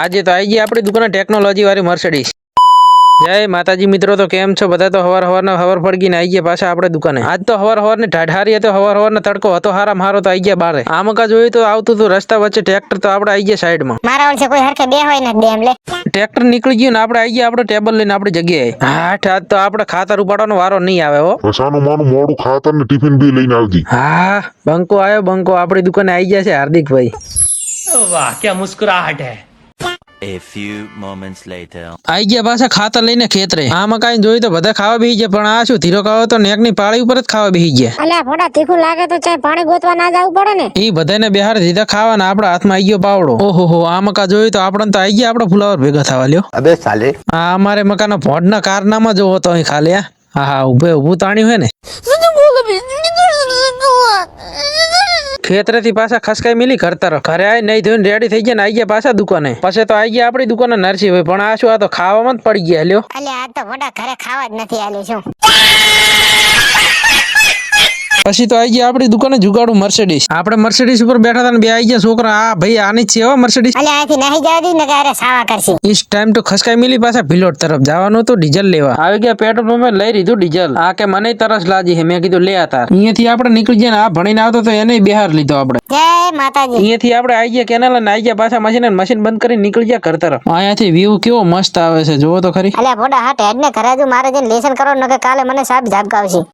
આજે તો આવી ગઈ આપણી દુકાને ટેકનોલોજી વાળી મર્સિડીઝ। જય માતાજી મિત્રો, તો કેમ છો બધા? તો હવાર ફળગીને આવી ગયા પાછા આપણે દુકાને। આજ તો હવારની ઢાઢારી હતો, હવારનો તડકો હતો હારા મારો, તો આવી ગયા બારે। આમકા જોયું તો આવતું હતું રસ્તા વચ્ચે ટ્રેક્ટર, તો આપણે આવી ગયા સાઈડમાં। મારા ઓળશે કોઈ હરખે બે હોય ને ડેમ લે ટ્રેક્ટર નીકળી ગયું ને આપણે આવી ગયા આપણે ટેબલ લઈને આપણી જગ્યાએ। આજ તો આપણે ખાતર ઉપાડવાનો વારો નહીં આવે હો। રસાનું માનું મોડું ખાતર ને ટિફિન બી લઈને આવજી। હા, બંકો આવ્યો, બંકો આપણી દુકાને આવી ગયા છે હાર્દિકભાઈ। वाह क्या मुस्कुराहट है। A few moments later. આવી ગયા પાછા ખાતર લઈને ખેતરે। આમાં કાંઈ જોયું તો બધા ખાવા બેસી ગયા, પણ આ શું ધીરો ખાવો તો નેકની પાળી ઉપર જ ખાવા બેસી ગયા। અલ્યા ફોટા તીખું લાગે તો ચાય પાણી ગોતવા ના જવું પડે ને। એ બધાને બિહાર દીધા ખાવાના, આપણા હાથમાં આવી ગયો પાવડો। ઓહો, આ મકા જોયું તો આપણે તો આવી ગયા આપણે ફુલાવર ભેગા થવા લ્યો। अबे साले। આ અમારે મકાના ભોંડના કારનામાં જોવો તો અહીં ખાલી હા ઊભું તાણ્યું હે ને। ખેતરેથી પાછા ખસકાઈ મિલી ઘર તરફ। ઘરે આવી નહીં ધોઈને રેડી થઈ ગયા ને આવી ગયા પાછા દુકાને। પછી તો આવી ગયા આપણી દુકાને નરસિંહભાઈ, પણ આ શું આ તો ખાવામાં જ પડી ગયા લ્યો। અલ્યા આ તો મોટા ઘરે ખાવા જ નથી આલ્યું શું। પછી તો આવી ગયા આપણી દુકાને જુગાડું મર્સિડીઝ। આપણે મર્સિડીઝ ઉપર બેઠા હતા ને બે આવી ગયા છોકરા। આ ભાઈ આની જ છે હો મર્સિડીઝ। અલ્યા અહીંથી નહીં જવા દી ને કે અરે સાવા કરશી। ઇસ ટાઈમ તો ખસકાઈ મિલી પાછા ભિલોટ તરફ જવાનું તો ડીઝલ લેવા આવી ગયા। પેટ્રોલ પંપે લઈ લીધું ડીઝલ। આ કે મને તરસ લાગી છે, મેં કીધું લે તાર। અહીંયાથી આપણે નીકળી ગયા ને આ ભણીને આવતો તો એને બિહાર લીધો આપણે। જય માતાજી। અહીંયાથી આપણે આવી ગયા કેનાલ ને આવી ગયા પાછા મશીન બંધ કરીને નીકળી ગયા ઘર તરફ। અહીંયાથી વ્યૂ કેવો મસ્ત આવે છે, જોવો તો ખરી। અલ્યા ફોટા હા હેડ ને ઘરે જો મારે જઈને લેસન કરો ને કે કાલે મને સાહેબ ઝાપકાવશે।